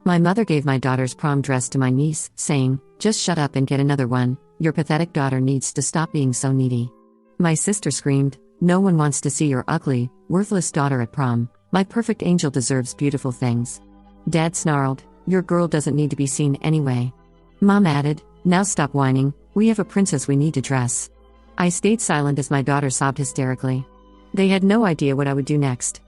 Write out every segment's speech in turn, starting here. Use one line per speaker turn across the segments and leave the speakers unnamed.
My mother gave my daughter's prom dress to my niece, saying, "Just shut up and get another one, your pathetic daughter needs to stop being so needy." My sister screamed, "No one wants to see your ugly, worthless daughter at prom. My perfect angel deserves beautiful things." Dad snarled, "Your girl doesn't need to be seen anyway." Mom added, "Now stop whining, we have a princess we need to dress." I stayed silent as my daughter sobbed hysterically. They had no idea what I would do next.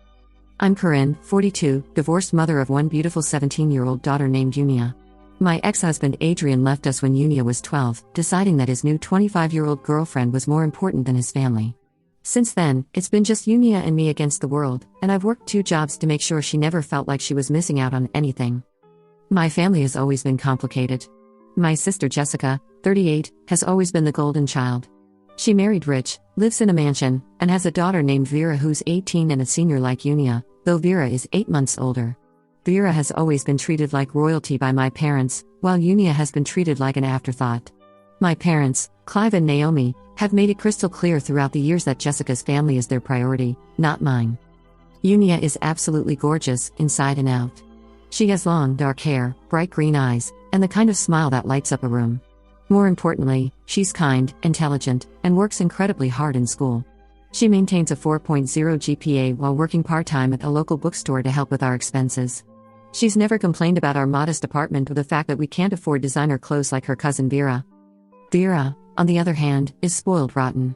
I'm Corinne, 42, divorced mother of one beautiful 17-year-old daughter named Unia. My ex-husband Adrian left us when Unia was 12, deciding that his new 25-year-old girlfriend was more important than his family. Since then, it's been just Unia and me against the world, and I've worked 2 jobs to make sure she never felt like she was missing out on anything. My family has always been complicated. My sister Jessica, 38, has always been the golden child. She married rich, lives in a mansion, and has a daughter named Vera who's 18 and a senior like Unia, though Vera is 8 months older. Vera has always been treated like royalty by my parents, while Unia has been treated like an afterthought. My parents, Clive and Naomi, have made it crystal clear throughout the years that Jessica's family is their priority, not mine. Unia is absolutely gorgeous, inside and out. She has long, dark hair, bright green eyes, and the kind of smile that lights up a room. More importantly, she's kind, intelligent, and works incredibly hard in school. She maintains a 4.0 GPA while working part-time at a local bookstore to help with our expenses. She's never complained about our modest apartment or the fact that we can't afford designer clothes like her cousin Vera. Vera, on the other hand, is spoiled rotten.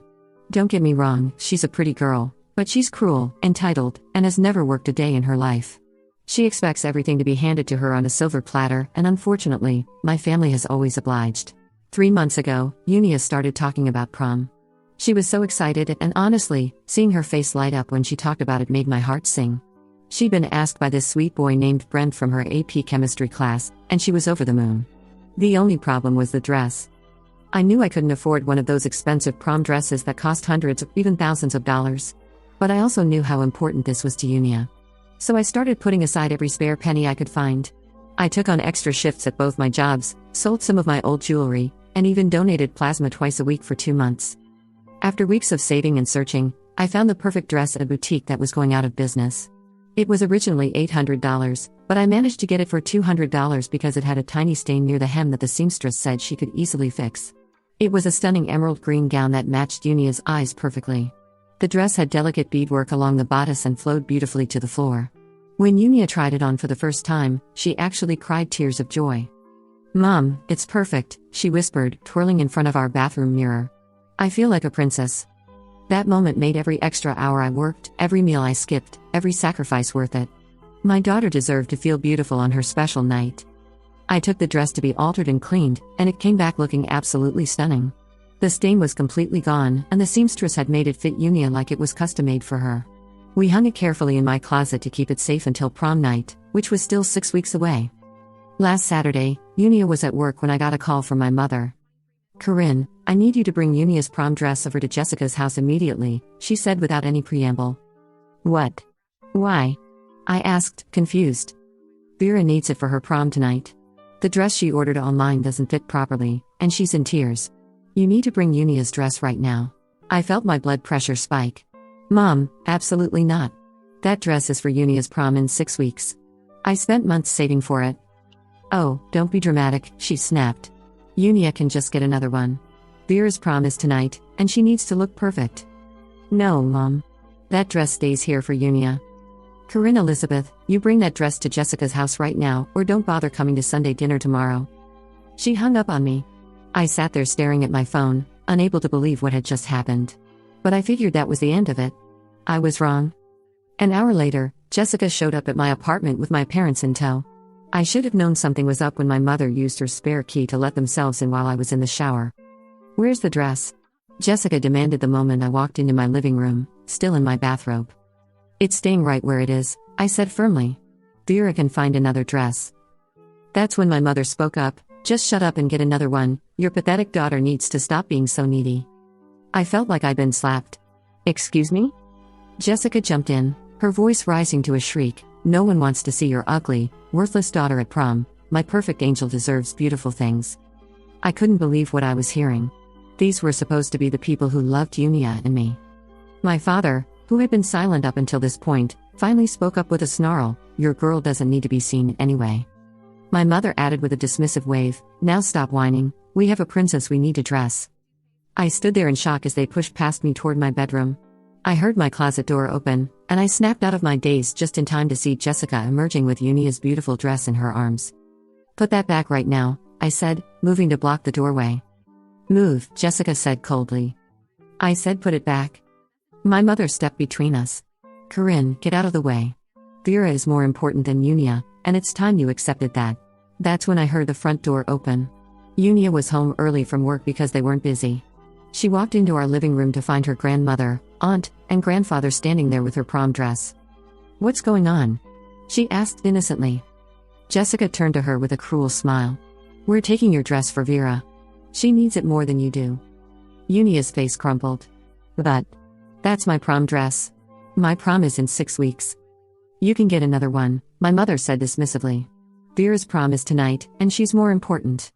Don't get me wrong, she's a pretty girl, but she's cruel, entitled, and has never worked a day in her life. She expects everything to be handed to her on a silver platter, and unfortunately, my family has always obliged. 3 months ago, Unia started talking about prom. She was so excited, and honestly, seeing her face light up when she talked about it made my heart sing. She'd been asked by this sweet boy named Brent from her AP chemistry class, and she was over the moon. The only problem was the dress. I knew I couldn't afford one of those expensive prom dresses that cost hundreds or even thousands of dollars. But I also knew how important this was to Unia. So I started putting aside every spare penny I could find. I took on extra shifts at both my jobs, sold some of my old jewelry, and even donated plasma twice a week for 2 months. After weeks of saving and searching, I found the perfect dress at a boutique that was going out of business. It was originally $800, but I managed to get it for $200 because it had a tiny stain near the hem that the seamstress said she could easily fix. It was a stunning emerald green gown that matched Unia's eyes perfectly. The dress had delicate beadwork along the bodice and flowed beautifully to the floor. When Unia tried it on for the first time, she actually cried tears of joy. "Mom, it's perfect," she whispered, twirling in front of our bathroom mirror. "I feel like a princess." That moment made every extra hour I worked, every meal I skipped, every sacrifice worth it. My daughter deserved to feel beautiful on her special night. I took the dress to be altered and cleaned, and it came back looking absolutely stunning. The stain was completely gone, and the seamstress had made it fit Unia like it was custom-made for her. We hung it carefully in my closet to keep it safe until prom night, which was still 6 weeks away. Last Saturday, Unia was at work when I got a call from my mother. "Corinne, I need you to bring Unia's prom dress over to Jessica's house immediately," she said without any preamble. "What? Why?" I asked, confused. "Vera needs it for her prom tonight. The dress she ordered online doesn't fit properly, and she's in tears. You need to bring Unia's dress right now." I felt my blood pressure spike. "Mom, absolutely not. That dress is for Unia's prom in 6 weeks. I spent months saving for it." "Oh, don't be dramatic," she snapped. "Unia can just get another one. Vera's prom is tonight, and she needs to look perfect." "No, Mom. That dress stays here for Unia. Corinne Elizabeth, you bring that dress to Jessica's house right now, or don't bother coming to Sunday dinner tomorrow." She hung up on me. I sat there staring at my phone, unable to believe what had just happened. But I figured that was the end of it. I was wrong. An hour later, Jessica showed up at my apartment with my parents in tow. I should have known something was up when my mother used her spare key to let themselves in while I was in the shower. "Where's the dress?" Jessica demanded the moment I walked into my living room, still in my bathrobe. "It's staying right where it is," I said firmly. "Vera can find another dress." That's when my mother spoke up. "Just shut up and get another one, your pathetic daughter needs to stop being so needy." I felt like I'd been slapped. "Excuse me?" Jessica jumped in, her voice rising to a shriek. "No one wants to see your ugly, worthless daughter at prom. My perfect angel deserves beautiful things." I couldn't believe what I was hearing. These were supposed to be the people who loved Unia and me. My father, who had been silent up until this point, finally spoke up with a snarl. "Your girl doesn't need to be seen anyway." My mother added with a dismissive wave, "Now stop whining, we have a princess we need to dress." I stood there in shock as they pushed past me toward my bedroom. I heard my closet door open, and I snapped out of my daze just in time to see Jessica emerging with Unia's beautiful dress in her arms. "Put that back right now," I said, moving to block the doorway. "Move," Jessica said coldly. I said, "Put it back." My mother stepped between us. "Corinne, get out of the way. Vera is more important than Unia, and it's time you accepted that." That's when I heard the front door open. Unia was home early from work because they weren't busy. She walked into our living room to find her grandmother, aunt, and grandfather standing there with her prom dress. "What's going on?" she asked innocently. Jessica turned to her with a cruel smile. "We're taking your dress for Vera. She needs it more than you do." Unia's face crumpled. "But that's my prom dress. My prom is in 6 weeks. You can get another one," my mother said dismissively. "Vera's prom is tonight, and she's more important."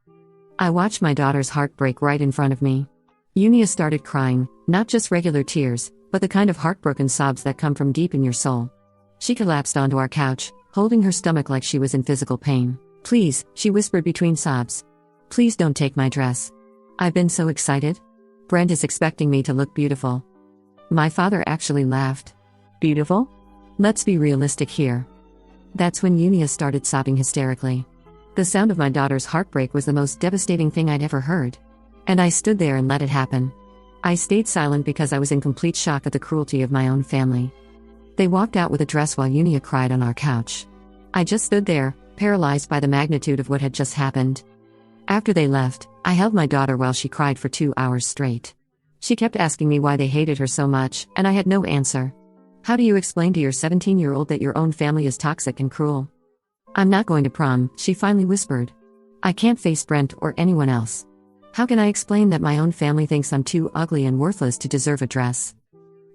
I watched my daughter's heart break right in front of me. Unia started crying, not just regular tears, but the kind of heartbroken sobs that come from deep in your soul. She collapsed onto our couch, holding her stomach like she was in physical pain. "Please," she whispered between sobs. "Please don't take my dress. I've been so excited. Brent is expecting me to look beautiful." My father actually laughed. "Beautiful? Let's be realistic here." That's when Unia started sobbing hysterically. The sound of my daughter's heartbreak was the most devastating thing I'd ever heard. And I stood there and let it happen. I stayed silent because I was in complete shock at the cruelty of my own family. They walked out with a dress while Unia cried on our couch. I just stood there, paralyzed by the magnitude of what had just happened. After they left, I held my daughter while she cried for 2 hours straight. She kept asking me why they hated her so much, and I had no answer. "How do you explain to your 17-year-old that your own family is toxic and cruel?" "I'm not going to prom," she finally whispered. "I can't face Brent or anyone else. How can I explain that my own family thinks I'm too ugly and worthless to deserve a dress?"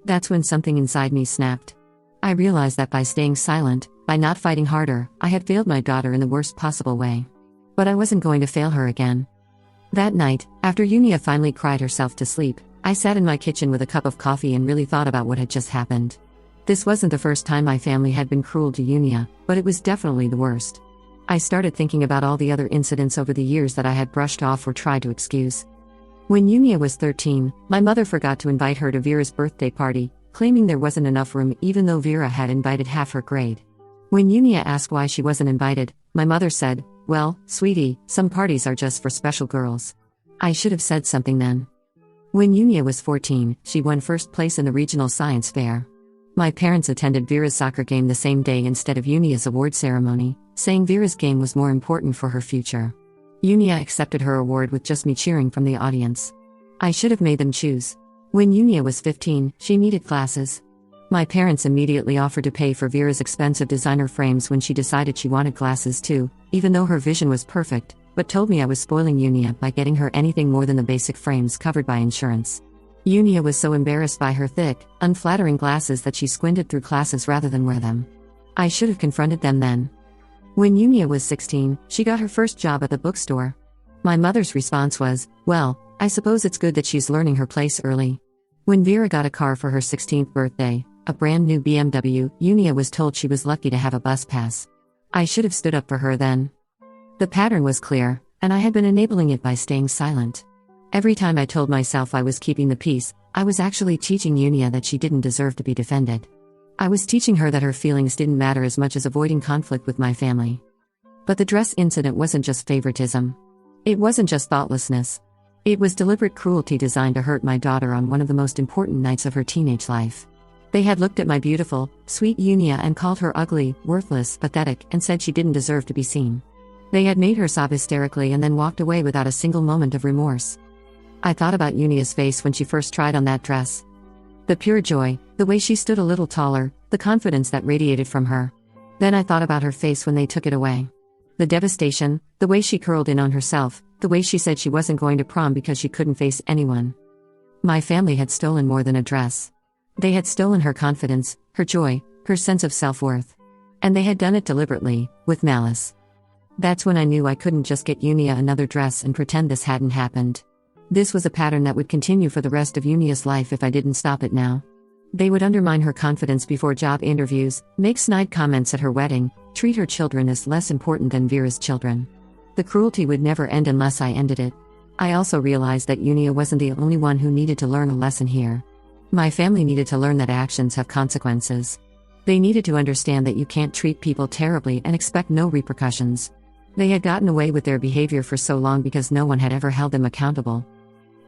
That's when something inside me snapped. I realized that by staying silent, by not fighting harder, I had failed my daughter in the worst possible way. But I wasn't going to fail her again. That night, after Unia finally cried herself to sleep, I sat in my kitchen with a cup of coffee and really thought about what had just happened. This wasn't the first time my family had been cruel to Unia, but it was definitely the worst. I started thinking about all the other incidents over the years that I had brushed off or tried to excuse. When Unia was 13, my mother forgot to invite her to Vera's birthday party, claiming there wasn't enough room even though Vera had invited half her grade. When Unia asked why she wasn't invited, my mother said, "Well, sweetie, some parties are just for special girls." I should have said something then. When Unia was 14, she won first place in the regional science fair. My parents attended Vera's soccer game the same day instead of Unia's award ceremony, saying Vera's game was more important for her future. Unia accepted her award with just me cheering from the audience. I should have made them choose. When Unia was 15, she needed glasses. My parents immediately offered to pay for Vera's expensive designer frames when she decided she wanted glasses too, even though her vision was perfect, but told me I was spoiling Unia by getting her anything more than the basic frames covered by insurance. Unia was so embarrassed by her thick, unflattering glasses that she squinted through classes rather than wear them. I should have confronted them then. When Unia was 16, she got her first job at the bookstore. My mother's response was, "Well, I suppose it's good that she's learning her place early." When Vera got a car for her 16th birthday, a brand new BMW, Unia was told she was lucky to have a bus pass. I should have stood up for her then. The pattern was clear, and I had been enabling it by staying silent. Every time I told myself I was keeping the peace, I was actually teaching Unia that she didn't deserve to be defended. I was teaching her that her feelings didn't matter as much as avoiding conflict with my family. But the dress incident wasn't just favoritism. It wasn't just thoughtlessness. It was deliberate cruelty designed to hurt my daughter on one of the most important nights of her teenage life. They had looked at my beautiful, sweet Unia and called her ugly, worthless, pathetic, and said she didn't deserve to be seen. They had made her sob hysterically and then walked away without a single moment of remorse. I thought about Unia's face when she first tried on that dress. The pure joy, the way she stood a little taller, the confidence that radiated from her. Then I thought about her face when they took it away. The devastation, the way she curled in on herself, the way she said she wasn't going to prom because she couldn't face anyone. My family had stolen more than a dress. They had stolen her confidence, her joy, her sense of self-worth. And they had done it deliberately, with malice. That's when I knew I couldn't just get Unia another dress and pretend this hadn't happened. This was a pattern that would continue for the rest of Unia's life if I didn't stop it now. They would undermine her confidence before job interviews, make snide comments at her wedding, treat her children as less important than Vera's children. The cruelty would never end unless I ended it. I also realized that Unia wasn't the only one who needed to learn a lesson here. My family needed to learn that actions have consequences. They needed to understand that you can't treat people terribly and expect no repercussions. They had gotten away with their behavior for so long because no one had ever held them accountable.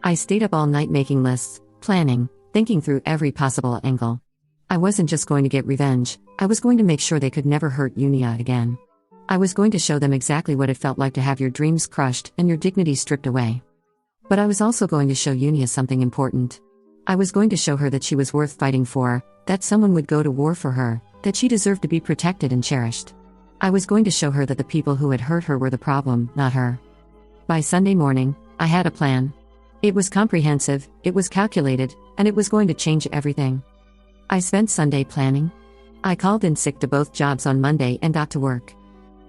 I stayed up all night making lists, planning, thinking through every possible angle. I wasn't just going to get revenge, I was going to make sure they could never hurt Unia again. I was going to show them exactly what it felt like to have your dreams crushed and your dignity stripped away. But I was also going to show Unia something important. I was going to show her that she was worth fighting for, that someone would go to war for her, that she deserved to be protected and cherished. I was going to show her that the people who had hurt her were the problem, not her. By Sunday morning, I had a plan. It was comprehensive, it was calculated, and it was going to change everything. I spent Sunday planning. I called in sick to both jobs on Monday and got to work.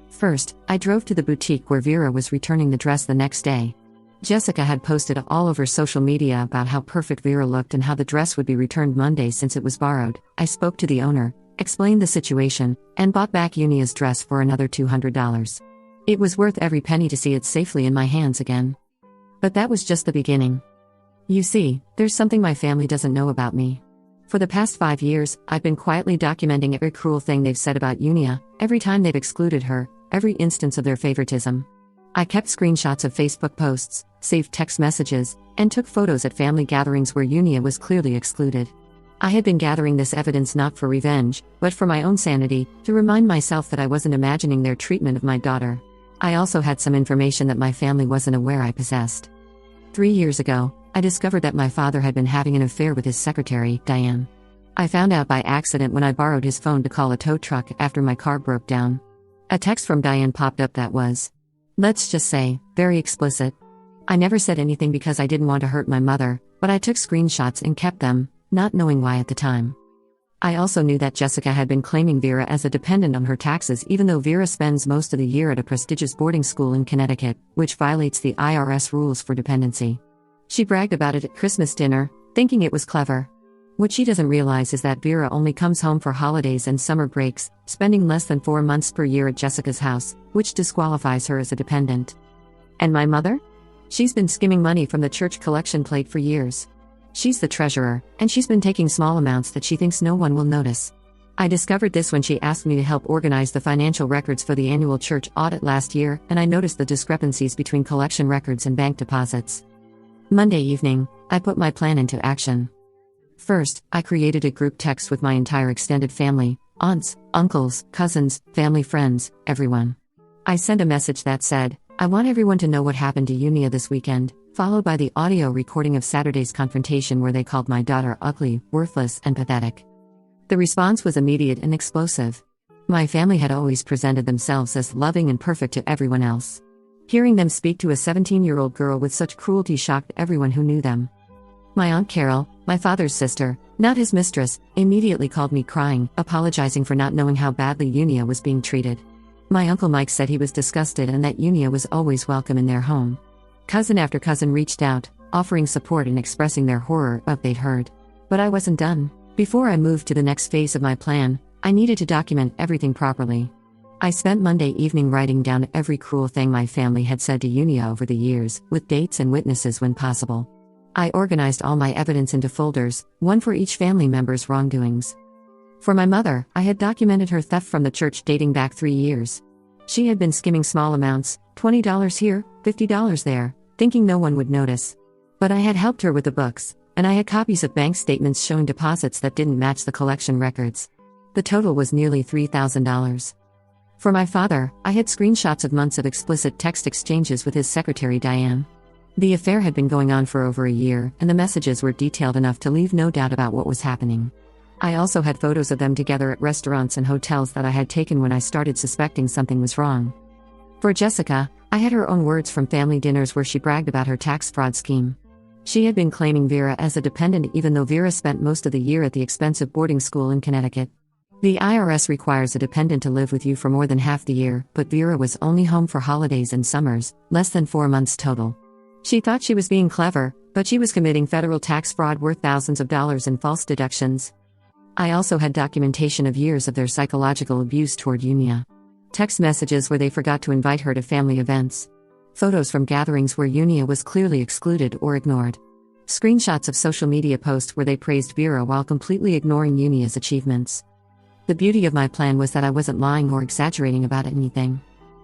First, I drove to the boutique where Vera was returning the dress the next day. Jessica had posted all over social media about how perfect Vera looked and how the dress would be returned Monday since it was borrowed. I spoke to the owner, explained the situation, and bought back Unia's dress for another $200. It was worth every penny to see it safely in my hands again. But that was just the beginning. You see, there's something my family doesn't know about me. For the past 5 years, I've been quietly documenting every cruel thing they've said about Unia, every time they've excluded her, every instance of their favoritism. I kept screenshots of Facebook posts, saved text messages, and took photos at family gatherings where Unia was clearly excluded. I had been gathering this evidence not for revenge, but for my own sanity, to remind myself that I wasn't imagining their treatment of my daughter. I also had some information that my family wasn't aware I possessed. 3 years ago, I discovered that my father had been having an affair with his secretary, Diane. I found out by accident when I borrowed his phone to call a tow truck after my car broke down. A text from Diane popped up that was, let's just say, very explicit. I never said anything because I didn't want to hurt my mother, but I took screenshots and kept them, not knowing why at the time. I also knew that Jessica had been claiming Vera as a dependent on her taxes even though Vera spends most of the year at a prestigious boarding school in Connecticut, which violates the IRS rules for dependency. She bragged about it at Christmas dinner, thinking it was clever. What she doesn't realize is that Vera only comes home for holidays and summer breaks, spending less than 4 months per year at Jessica's house, which disqualifies her as a dependent. And my mother? She's been skimming money from the church collection plate for years. She's the treasurer, and she's been taking small amounts that she thinks no one will notice. I discovered this when she asked me to help organize the financial records for the annual church audit last year, and I noticed the discrepancies between collection records and bank deposits. Monday evening, I put my plan into action. First, I created a group text with my entire extended family, aunts, uncles, cousins, family friends, everyone. I sent a message that said, I want everyone to know what happened to Unia this weekend, followed by the audio recording of Saturday's confrontation where they called my daughter ugly, worthless, and pathetic. The response was immediate and explosive. My family had always presented themselves as loving and perfect to everyone else. Hearing them speak to a 17-year-old girl with such cruelty shocked everyone who knew them. My Aunt Carol, my father's sister, not his mistress, immediately called me crying, apologizing for not knowing how badly Unia was being treated. My Uncle Mike said he was disgusted and that Unia was always welcome in their home. Cousin after cousin reached out, offering support and expressing their horror of what they'd heard. But I wasn't done. Before I moved to the next phase of my plan, I needed to document everything properly. I spent Monday evening writing down every cruel thing my family had said to Unia over the years, with dates and witnesses when possible. I organized all my evidence into folders, one for each family member's wrongdoings. For my mother, I had documented her theft from the church dating back 3 years. She had been skimming small amounts, $20 here, $50 there, thinking no one would notice. But I had helped her with the books, and I had copies of bank statements showing deposits that didn't match the collection records. The total was nearly $3,000. For my father, I had screenshots of months of explicit text exchanges with his secretary Diane. The affair had been going on for over a year, and the messages were detailed enough to leave no doubt about what was happening. I also had photos of them together at restaurants and hotels that I had taken when I started suspecting something was wrong. For Jessica, I had her own words from family dinners where she bragged about her tax fraud scheme. She had been claiming Vera as a dependent even though Vera spent most of the year at the expensive boarding school in Connecticut. The IRS requires a dependent to live with you for more than half the year, but Vera was only home for holidays and summers, less than 4 months total. She thought she was being clever, but she was committing federal tax fraud worth thousands of dollars in false deductions. I also had documentation of years of their psychological abuse toward Unia. Text messages where they forgot to invite her to family events. Photos from gatherings where Unia was clearly excluded or ignored. Screenshots of social media posts where they praised Vera while completely ignoring Unia's achievements. The beauty of my plan was that I wasn't lying or exaggerating about anything.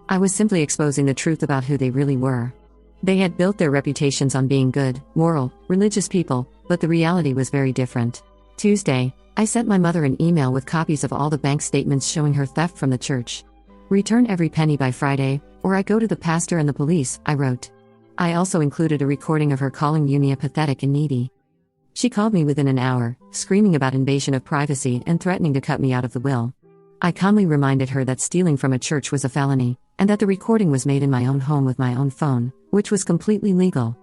I was simply exposing the truth about who they really were. They had built their reputations on being good, moral, religious people, but the reality was very different. Tuesday, I sent my mother an email with copies of all the bank statements showing her theft from the church. Return every penny by Friday, or I go to the pastor and the police, I wrote. I also included a recording of her calling Unia pathetic and needy. She called me within an hour, screaming about invasion of privacy and threatening to cut me out of the will. I calmly reminded her that stealing from a church was a felony, and that the recording was made in my own home with my own phone, which was completely legal.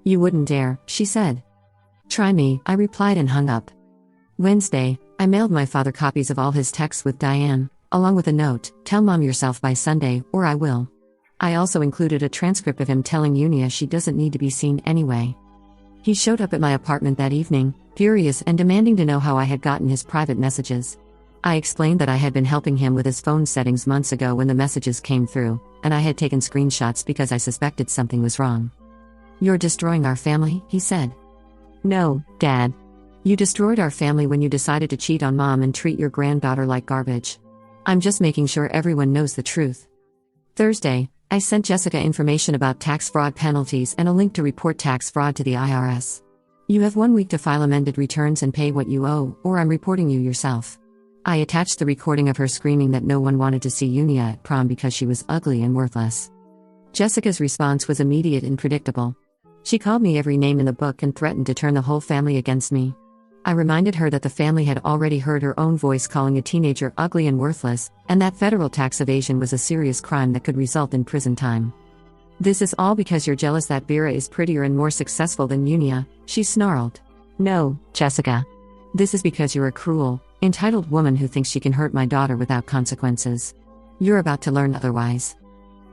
You wouldn't dare, she said. Try me, I replied and hung up. Wednesday, I mailed my father copies of all his texts with Diane, along with a note, tell mom yourself by Sunday, or I will. I also included a transcript of him telling Unia she doesn't need to be seen anyway. He showed up at my apartment that evening, furious and demanding to know how I had gotten his private messages. I explained that I had been helping him with his phone settings months ago when the messages came through, and I had taken screenshots because I suspected something was wrong. You're destroying our family, he said. No, Dad. You destroyed our family when you decided to cheat on mom and treat your granddaughter like garbage. I'm just making sure everyone knows the truth. Thursday, I sent Jessica information about tax fraud penalties and a link to report tax fraud to the IRS. You have 1 week to file amended returns and pay what you owe, or I'm reporting you yourself. I attached the recording of her screaming that no one wanted to see Unia at prom because she was ugly and worthless. Jessica's response was immediate and predictable. She called me every name in the book and threatened to turn the whole family against me. I reminded her that the family had already heard her own voice calling a teenager ugly and worthless, and that federal tax evasion was a serious crime that could result in prison time. This is all because you're jealous that Vera is prettier and more successful than Unia, she snarled. No, Jessica. This is because you're a cruel, entitled woman who thinks she can hurt my daughter without consequences. You're about to learn otherwise.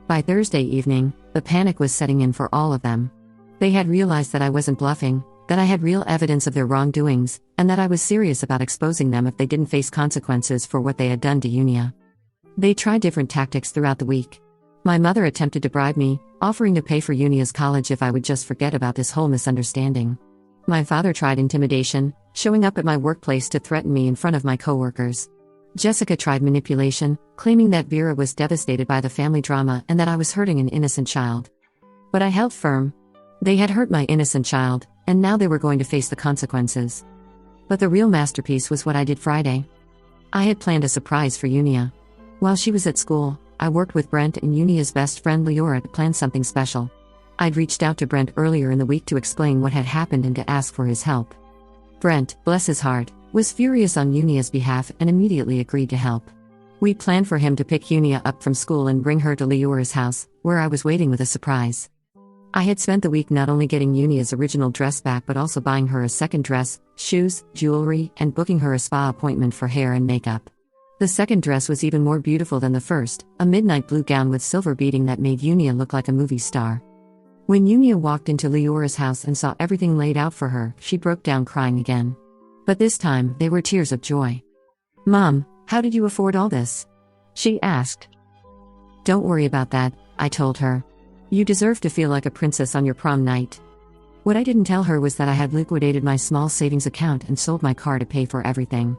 By Thursday evening, the panic was setting in for all of them. They had realized that I wasn't bluffing, that I had real evidence of their wrongdoings, and that I was serious about exposing them if they didn't face consequences for what they had done to Unia. They tried different tactics throughout the week. My mother attempted to bribe me, offering to pay for Unia's college if I would just forget about this whole misunderstanding. My father tried intimidation, showing up at my workplace to threaten me in front of my coworkers. Jessica tried manipulation, claiming that Vera was devastated by the family drama and that I was hurting an innocent child. But I held firm. They had hurt my innocent child, and now they were going to face the consequences. But the real masterpiece was what I did Friday. I had planned a surprise for Unia. While she was at school, I worked with Brent and Unia's best friend Leora to plan something special. I'd reached out to Brent earlier in the week to explain what had happened and to ask for his help. Brent, bless his heart, was furious on Unia's behalf and immediately agreed to help. We planned for him to pick Unia up from school and bring her to Leora's house, where I was waiting with a surprise. I had spent the week not only getting Unia's original dress back but also buying her a second dress, shoes, jewelry, and booking her a spa appointment for hair and makeup. The second dress was even more beautiful than the first, a midnight blue gown with silver beading that made Unia look like a movie star. When Unia walked into Leora's house and saw everything laid out for her, she broke down crying again. But this time, they were tears of joy. Mom, how did you afford all this? She asked. Don't worry about that, I told her. You deserve to feel like a princess on your prom night. What I didn't tell her was that I had liquidated my small savings account and sold my car to pay for everything.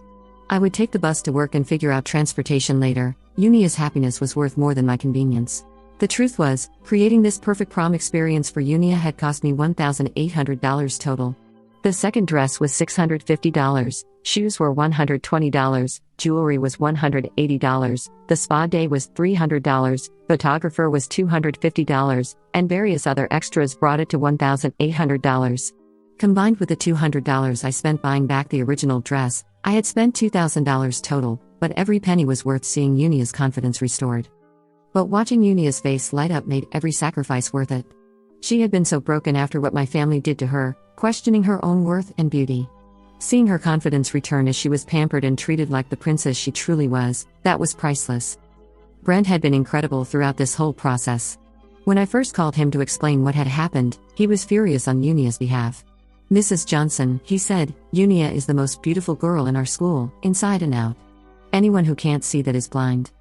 I would take the bus to work and figure out transportation later. Unia's happiness was worth more than my convenience. The truth was, creating this perfect prom experience for Unia had cost me $1,800 total. The second dress was $650, shoes were $120, jewelry was $180, the spa day was $300, photographer was $250, and various other extras brought it to $1,800. Combined with the $200 I spent buying back the original dress, I had spent $2,000 total, but every penny was worth seeing Unia's confidence restored. But watching Unia's face light up made every sacrifice worth it. She had been so broken after what my family did to her, questioning her own worth and beauty. Seeing her confidence return as she was pampered and treated like the princess she truly was, that was priceless. Brent had been incredible throughout this whole process. When I first called him to explain what had happened, he was furious on Unia's behalf. "Mrs. Johnson," he said, "Unia is the most beautiful girl in our school, inside and out. Anyone who can't see that is blind."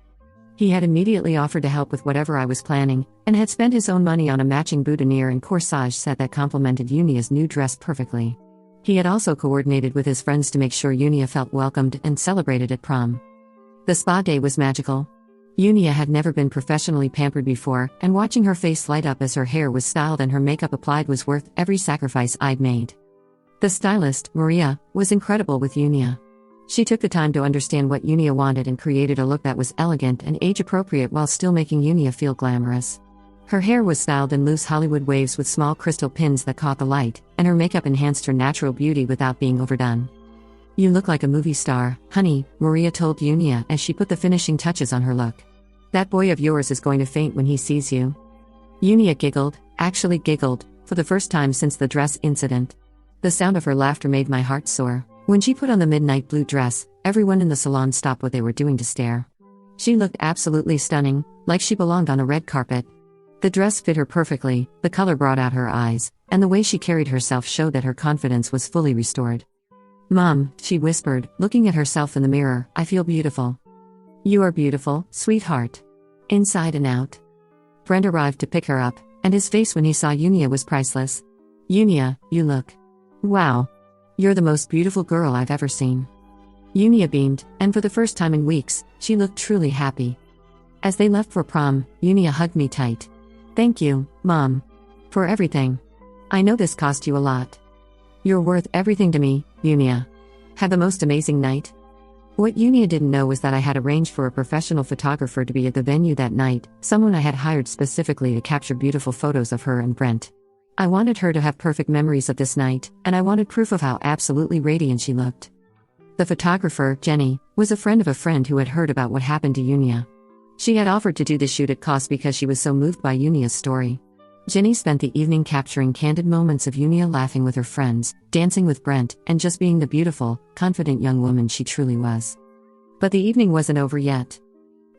He had immediately offered to help with whatever I was planning, and had spent his own money on a matching boutonniere and corsage set that complemented Unia's new dress perfectly. He had also coordinated with his friends to make sure Unia felt welcomed and celebrated at prom. The spa day was magical. Unia had never been professionally pampered before, and watching her face light up as her hair was styled and her makeup applied was worth every sacrifice I'd made. The stylist, Maria, was incredible with Unia. She took the time to understand what Unia wanted and created a look that was elegant and age-appropriate while still making Unia feel glamorous. Her hair was styled in loose Hollywood waves with small crystal pins that caught the light, and her makeup enhanced her natural beauty without being overdone. "You look like a movie star, honey," Maria told Unia as she put the finishing touches on her look. "That boy of yours is going to faint when he sees you." Unia giggled, actually giggled, for the first time since the dress incident. The sound of her laughter made my heart soar. When she put on the midnight blue dress, everyone in the salon stopped what they were doing to stare. She looked absolutely stunning, like she belonged on a red carpet. The dress fit her perfectly, the color brought out her eyes, and the way she carried herself showed that her confidence was fully restored. "Mom," she whispered, looking at herself in the mirror, "I feel beautiful." "You are beautiful, sweetheart. Inside and out." Brent arrived to pick her up, and his face when he saw Unia was priceless. "Unia, you look. Wow. You're the most beautiful girl I've ever seen." Unia beamed, and for the first time in weeks, she looked truly happy. As they left for prom, Unia hugged me tight. "Thank you, Mom. For everything. I know this cost you a lot. You're worth everything to me, Unia. Have the most amazing night." What Unia didn't know was that I had arranged for a professional photographer to be at the venue that night, someone I had hired specifically to capture beautiful photos of her and Brent. I wanted her to have perfect memories of this night, and I wanted proof of how absolutely radiant she looked. The photographer, Jenny, was a friend of a friend who had heard about what happened to Unia. She had offered to do the shoot at cost because she was so moved by Unia's story. Jenny spent the evening capturing candid moments of Unia laughing with her friends, dancing with Brent, and just being the beautiful, confident young woman she truly was. But the evening wasn't over yet.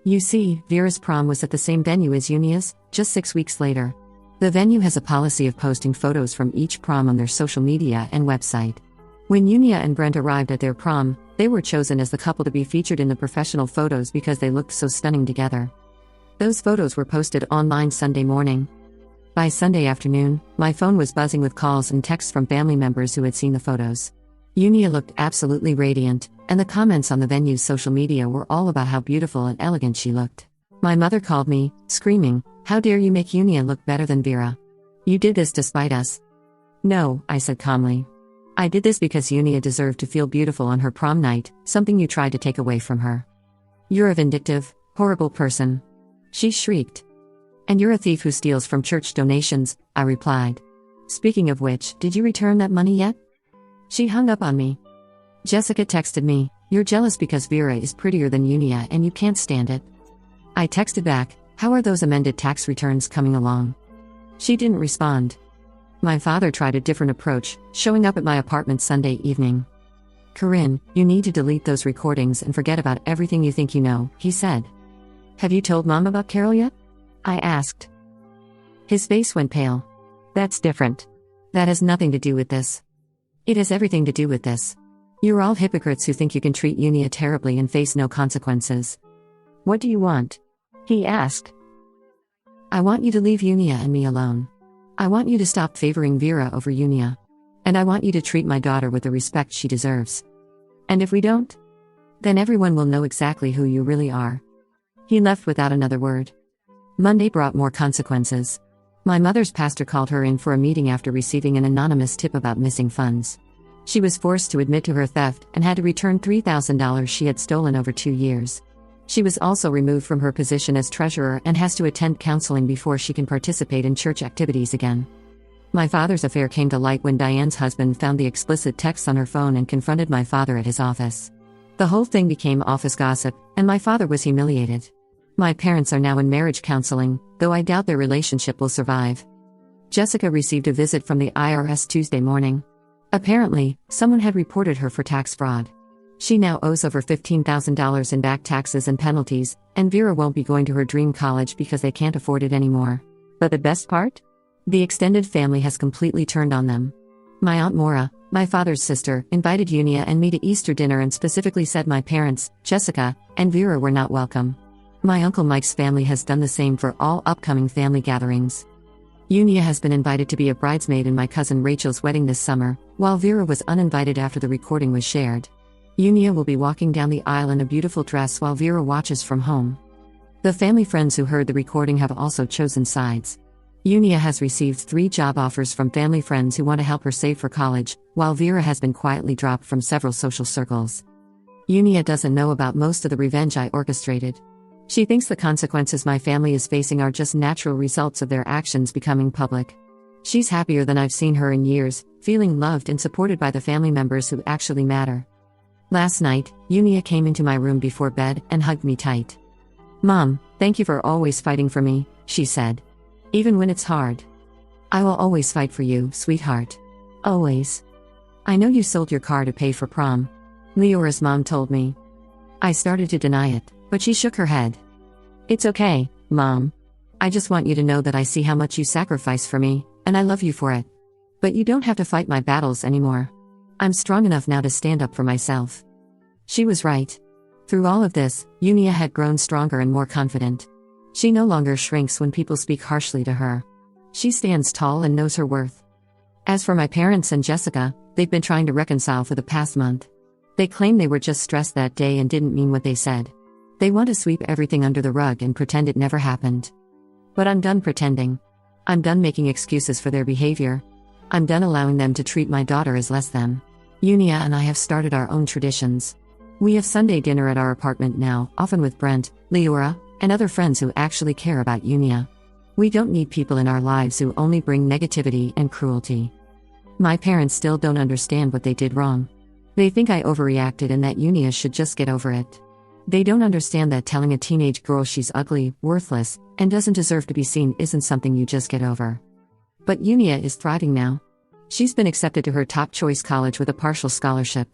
You see, Vera's prom was at the same venue as Unia's, just 6 weeks later. The venue has a policy of posting photos from each prom on their social media and website. When Unia and Brent arrived at their prom, they were chosen as the couple to be featured in the professional photos because they looked so stunning together. Those photos were posted online Sunday morning. By Sunday afternoon, my phone was buzzing with calls and texts from family members who had seen the photos. Unia looked absolutely radiant, and the comments on the venue's social media were all about how beautiful and elegant she looked. My mother called me, screaming, "How dare you make Unia look better than Vera? You did this to spite us." "No," I said calmly. "I did this because Unia deserved to feel beautiful on her prom night, something you tried to take away from her." "You're a vindictive, horrible person," she shrieked. "And you're a thief who steals from church donations," I replied. "Speaking of which, did you return that money yet?" She hung up on me. Jessica texted me, "You're jealous because Vera is prettier than Unia and you can't stand it." I texted back, "How are those amended tax returns coming along?" She didn't respond. My father tried a different approach, showing up at my apartment Sunday evening. "Corinne, you need to delete those recordings and forget about everything you think you know," he said. "Have you told Mom about Carol yet?" I asked. His face went pale. "That's different. That has nothing to do with this." "It has everything to do with this. You're all hypocrites who think you can treat Unia terribly and face no consequences." "What do you want?" he asked. "I want you to leave Unia and me alone. I want you to stop favoring Vera over Unia. And I want you to treat my daughter with the respect she deserves. And if we don't, then everyone will know exactly who you really are." He left without another word. Monday brought more consequences. My mother's pastor called her in for a meeting after receiving an anonymous tip about missing funds. She was forced to admit to her theft and had to return $3,000 she had stolen over 2 years. She was also removed from her position as treasurer and has to attend counseling before she can participate in church activities again. My father's affair came to light when Diane's husband found the explicit texts on her phone and confronted my father at his office. The whole thing became office gossip, and my father was humiliated. My parents are now in marriage counseling, though I doubt their relationship will survive. Jessica received a visit from the IRS Tuesday morning. Apparently, someone had reported her for tax fraud. She now owes over $15,000 in back taxes and penalties, and Vera won't be going to her dream college because they can't afford it anymore. But the best part? The extended family has completely turned on them. My Aunt Maura, my father's sister, invited Unia and me to Easter dinner and specifically said my parents, Jessica, and Vera were not welcome. My Uncle Mike's family has done the same for all upcoming family gatherings. Unia has been invited to be a bridesmaid in my cousin Rachel's wedding this summer, while Vera was uninvited after the recording was shared. Unia will be walking down the aisle in a beautiful dress while Vera watches from home. The family friends who heard the recording have also chosen sides. Unia has received 3 job offers from family friends who want to help her save for college, while Vera has been quietly dropped from several social circles. Unia doesn't know about most of the revenge I orchestrated. She thinks the consequences my family is facing are just natural results of their actions becoming public. She's happier than I've seen her in years, feeling loved and supported by the family members who actually matter. Last night, Unia came into my room before bed and hugged me tight. "Mom, thank you for always fighting for me," she said. "Even when it's hard. I will always fight for you, sweetheart. Always. I know you sold your car to pay for prom," Leora's mom told me. I started to deny it, but she shook her head. "It's okay, Mom. I just want you to know that I see how much you sacrifice for me, and I love you for it. But you don't have to fight my battles anymore. I'm strong enough now to stand up for myself." She was right. Through all of this, Unia had grown stronger and more confident. She no longer shrinks when people speak harshly to her. She stands tall and knows her worth. As for my parents and Jessica, they've been trying to reconcile for the past month. They claim they were just stressed that day and didn't mean what they said. They want to sweep everything under the rug and pretend it never happened. But I'm done pretending. I'm done making excuses for their behavior. I'm done allowing them to treat my daughter as less than. Unia and I have started our own traditions. We have Sunday dinner at our apartment now, often with Brent, Leora, and other friends who actually care about Unia. We don't need people in our lives who only bring negativity and cruelty. My parents still don't understand what they did wrong. They think I overreacted and that Unia should just get over it. They don't understand that telling a teenage girl she's ugly, worthless, and doesn't deserve to be seen isn't something you just get over. But Unia is thriving now. She's been accepted to her top choice college with a partial scholarship.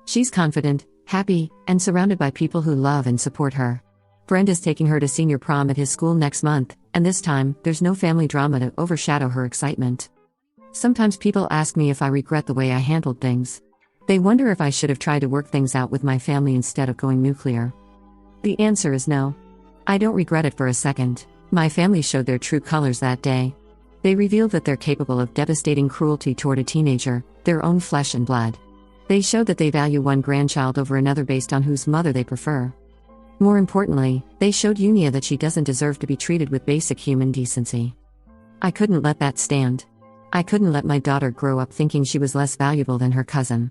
She's confident, happy, and surrounded by people who love and support her. Brent is taking her to senior prom at his school next month, and this time, there's no family drama to overshadow her excitement. Sometimes people ask me if I regret the way I handled things. They wonder if I should have tried to work things out with my family instead of going nuclear. The answer is no. I don't regret it for a second. My family showed their true colors that day. They revealed that they're capable of devastating cruelty toward a teenager, their own flesh and blood. They showed that they value one grandchild over another based on whose mother they prefer. More importantly, they showed Unia that she doesn't deserve to be treated with basic human decency. I couldn't let that stand. I couldn't let my daughter grow up thinking she was less valuable than her cousin.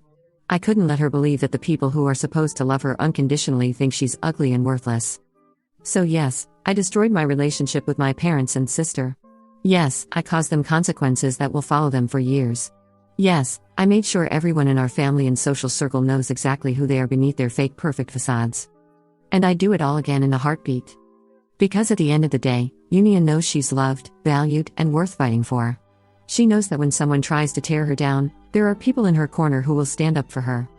I couldn't let her believe that the people who are supposed to love her unconditionally think she's ugly and worthless. So yes, I destroyed my relationship with my parents and sister. Yes, I caused them consequences that will follow them for years. Yes, I made sure everyone in our family and social circle knows exactly who they are beneath their fake perfect facades. And I do it all again in a heartbeat. Because at the end of the day, Unia knows she's loved, valued, and worth fighting for. She knows that when someone tries to tear her down, there are people in her corner who will stand up for her.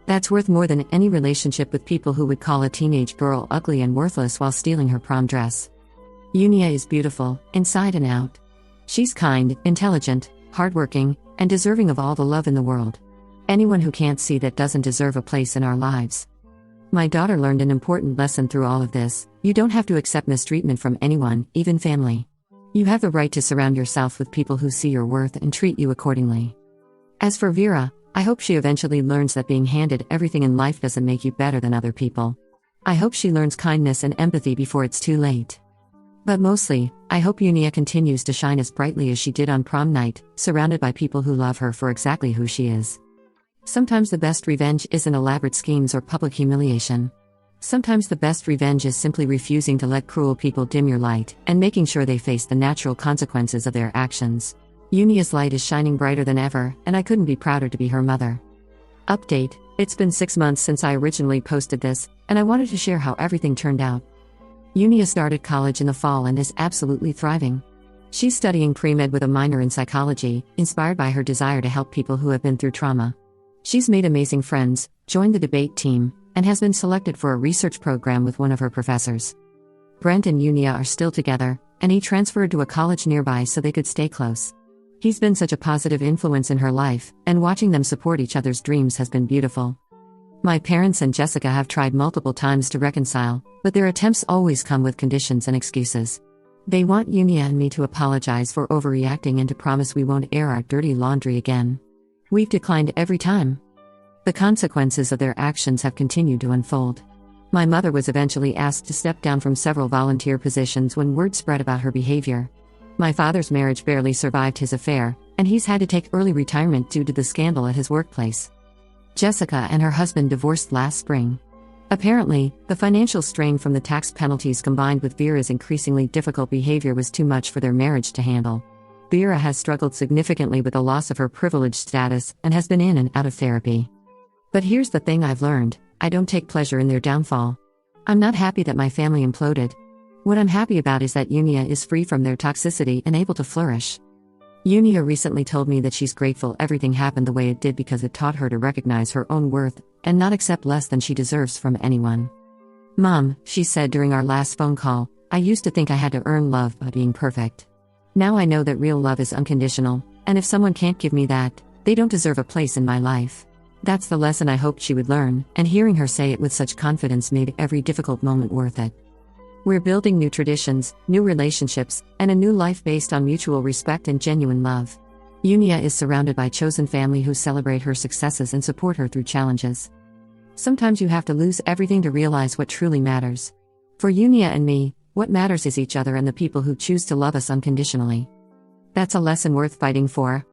That's worth more than any relationship with people who would call a teenage girl ugly and worthless while stealing her prom dress. Unia is beautiful, inside and out. She's kind, intelligent, hardworking, and deserving of all the love in the world. Anyone who can't see that doesn't deserve a place in our lives. My daughter learned an important lesson through all of this. You don't have to accept mistreatment from anyone, even family. You have the right to surround yourself with people who see your worth and treat you accordingly. As for Vera, I hope she eventually learns that being handed everything in life doesn't make you better than other people. I hope she learns kindness and empathy before it's too late. But mostly, I hope Unia continues to shine as brightly as she did on prom night, surrounded by people who love her for exactly who she is. Sometimes the best revenge isn't elaborate schemes or public humiliation. Sometimes the best revenge is simply refusing to let cruel people dim your light and making sure they face the natural consequences of their actions. Unia's light is shining brighter than ever, and I couldn't be prouder to be her mother. Update: it's been 6 months since I originally posted this, and I wanted to share how everything turned out. Unia started college in the fall and is absolutely thriving. She's studying pre-med with a minor in psychology, inspired by her desire to help people who have been through trauma. She's made amazing friends, joined the debate team, and has been selected for a research program with one of her professors. Brent and Unia are still together, and he transferred to a college nearby so they could stay close. He's been such a positive influence in her life, and watching them support each other's dreams has been beautiful. My parents and Jessica have tried multiple times to reconcile, but their attempts always come with conditions and excuses. They want Unia and me to apologize for overreacting and to promise we won't air our dirty laundry again. We've declined every time. The consequences of their actions have continued to unfold. My mother was eventually asked to step down from several volunteer positions when word spread about her behavior. My father's marriage barely survived his affair, and he's had to take early retirement due to the scandal at his workplace. Jessica and her husband divorced last spring. Apparently, the financial strain from the tax penalties combined with Vera's increasingly difficult behavior was too much for their marriage to handle. Vera has struggled significantly with the loss of her privileged status and has been in and out of therapy. But here's the thing I've learned: I don't take pleasure in their downfall. I'm not happy that my family imploded. What I'm happy about is that Unia is free from their toxicity and able to flourish. Unia recently told me that she's grateful everything happened the way it did because it taught her to recognize her own worth and not accept less than she deserves from anyone. "Mom," she said during our last phone call, "I used to think I had to earn love by being perfect. Now I know that real love is unconditional, and if someone can't give me that, they don't deserve a place in my life." That's the lesson I hoped she would learn, and hearing her say it with such confidence made every difficult moment worth it. We're building new traditions, new relationships, and a new life based on mutual respect and genuine love. Unia is surrounded by chosen family who celebrate her successes and support her through challenges. Sometimes you have to lose everything to realize what truly matters. For Unia and me, what matters is each other and the people who choose to love us unconditionally. That's a lesson worth fighting for.